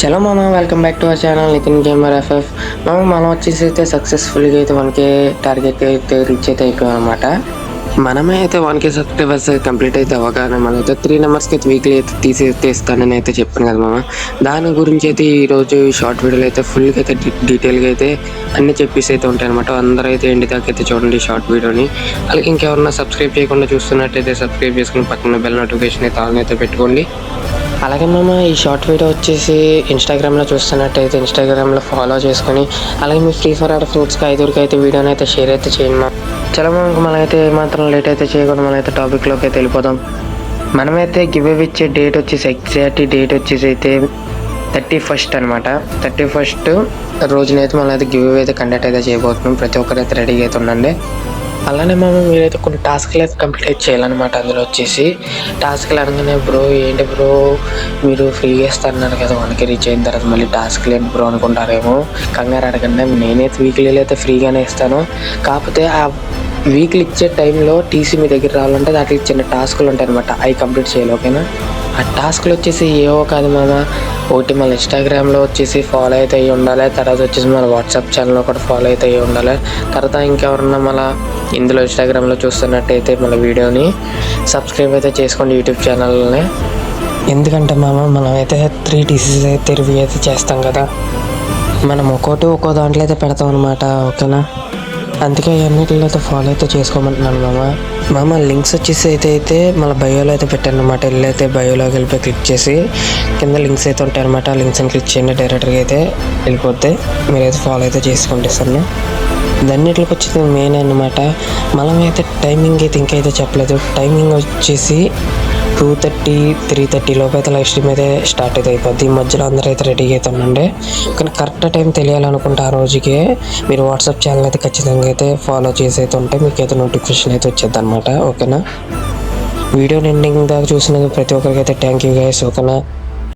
చలో మామ, welcome back to our channel Nitin gamer FF. మనం వచ్చేసి అయితే సక్సెస్ఫుల్గా అయితే 1K టార్గెట్ అయితే రీచ్ అయితే అయిపోయాం అనమాట. మనమే అయితే 1K సబ్స్క్రైబర్స్ కంప్లీట్ అయితే అవ్వగానే మనం అయితే 3 నెంబర్స్కి అయితే వీక్లీ అయితే ఇస్తానని అయితే చెప్పాను కదా మామ. దాని గురించి అయితే ఈరోజు షార్ట్ వీడియోలో అయితే ఫుల్గా అయితే డీటెయిల్గా అయితే అన్నీ చెప్పేసి అయితే ఉంటాయి అనమాట. అందరూ అయితే ఎండి దాకా అయితే చూడండి షార్ట్ వీడియోని. అలాగే ఇంకెవరన్నా సబ్స్క్రైబ్ చేయకుండా చూస్తున్నట్టయితే సబ్స్క్రైబ్ చేసుకుని పక్కన బెల్ నోటిఫికేషన్ అయితే ఆన్ అయితే పెట్టుకోండి. అలాగే మేము ఈ షార్ట్ వీడియో వచ్చేసి ఇన్స్టాగ్రామ్లో చూస్తున్నట్టయితే ఇన్స్టాగ్రామ్లో ఫాలో చేసుకొని, అలాగే మీ ఫ్రీ ఫైర్ ఆడే ఫ్రెండ్స్కి 5 అయితే వీడియోని అయితే షేర్ అయితే చేయండి మా. చలో మనమైతే ఏమాత్రం లేట్ అయితే చేయకుండా మనమైతే టాపిక్లోకి అయితే వెళ్ళిపోదాం. మనమైతే గివ్ అవే ఇచ్చే డేట్ వచ్చేసి ఎగ్జాక్ట్ డేట్ వచ్చేసి అయితే 31st అనమాట. 31st రోజునైతే మనం అయితే గివ్ అవే అయితే కండక్ట్ అయితే చేయబోతున్నాం. ప్రతి ఒక్కరైతే రెడీగా అయితే ఉండండి. అలానే మీరైతే కొన్ని టాస్క్లు అయితే కంప్లీట్ చేయాలన్నమాట. అందులో వచ్చేసి టాస్క్లు అనగానే బ్రో ఏంటి బ్రో మీరు ఫ్రీగా ఇస్తారన్నారు కదా 1K రీచ్ అయిన తర్వాత మళ్ళీ టాస్క్లు ఏంటి బ్రో అనుకుంటారేమో. కంగారు అడగండి, నేనైతే వీక్లీలో అయితే ఫ్రీగానే ఇస్తాను. కాకపోతే ఆ వీక్లీ ఇచ్చే టైంలో టీసీ మీ దగ్గర రావాలంటే దాంట్లో చిన్న టాస్కులు ఉంటాయి అనమాట. అవి కంప్లీట్ చేయాలి, ఓకేనా? ఆ టాస్క్లు వచ్చేసి ఏవో కాదు మామ. ఒకటి మన ఇన్స్టాగ్రామ్లో వచ్చేసి ఫాలో అయితే అయ్యి ఉండాలి. తర్వాత వచ్చేసి మన వాట్సాప్ ఛానల్లో కూడా ఫాలో అయితే అయ్యి ఉండాలి. తర్వాత ఇంకెవరన్నా మళ్ళీ ఇందులో ఇన్స్టాగ్రామ్లో చూస్తున్నట్టయితే మన వీడియోని సబ్స్క్రైబ్ అయితే చేసుకోండి యూట్యూబ్ ఛానల్ని. ఎందుకంటే మనమైతే 3 టీసీస్ అయితే రివ్యూ అయితే చేస్తాం కదా. మనం ఒక్కో దాంట్లో అయితే పెడతాం అనమాట, ఓకేనా? అందుకే అన్నిటిలో అయితే ఫాలో అయితే చేసుకోమంటున్నాను మామ. లింక్స్ వచ్చేసి అయితే మన బయోలో అయితే పెట్టాను అనమాట. వెళ్ళైతే బయోలోకి వెళ్ళిపోయి క్లిక్ చేసి కింద లింక్స్ అయితే ఉంటాయి అనమాట. లింక్స్ని క్లిక్ చేయండి, డైరెక్ట్గా అయితే వెళ్ళిపోతే మీరైతే ఫాలో అయితే చేసుకోండి సార్. దాన్నిటికి వచ్చేది మెయిన్ అనమాట. మనమైతే టైమింగ్ అయితే ఇంకైతే చెప్పలేదు. టైమింగ్ వచ్చేసి 2:30, 3:30 లోపు అయితే లైవ్ స్ట్రీమ్ అయితే స్టార్ట్ అయితే అయిపోద్ది. ఈ మధ్యలో అందరూ అయితే రెడీగా అయితే ఉండండి. కానీ కరెక్ట్ టైం తెలియాలనుకుంటే ఆ రోజుకే మీరు వాట్సాప్ ఛానల్ అయితే ఖచ్చితంగా అయితే ఫాలో చేసి అయితే ఉంటే మీకు అయితే నోటిఫికేషన్ అయితే వచ్చేది అనమాట, ఓకేనా? వీడియో ఎండింగ్ దాకా చూసినందుకు ప్రతి ఒక్కరికి అయితే థ్యాంక్ యూ గైస్, ఓకేనా?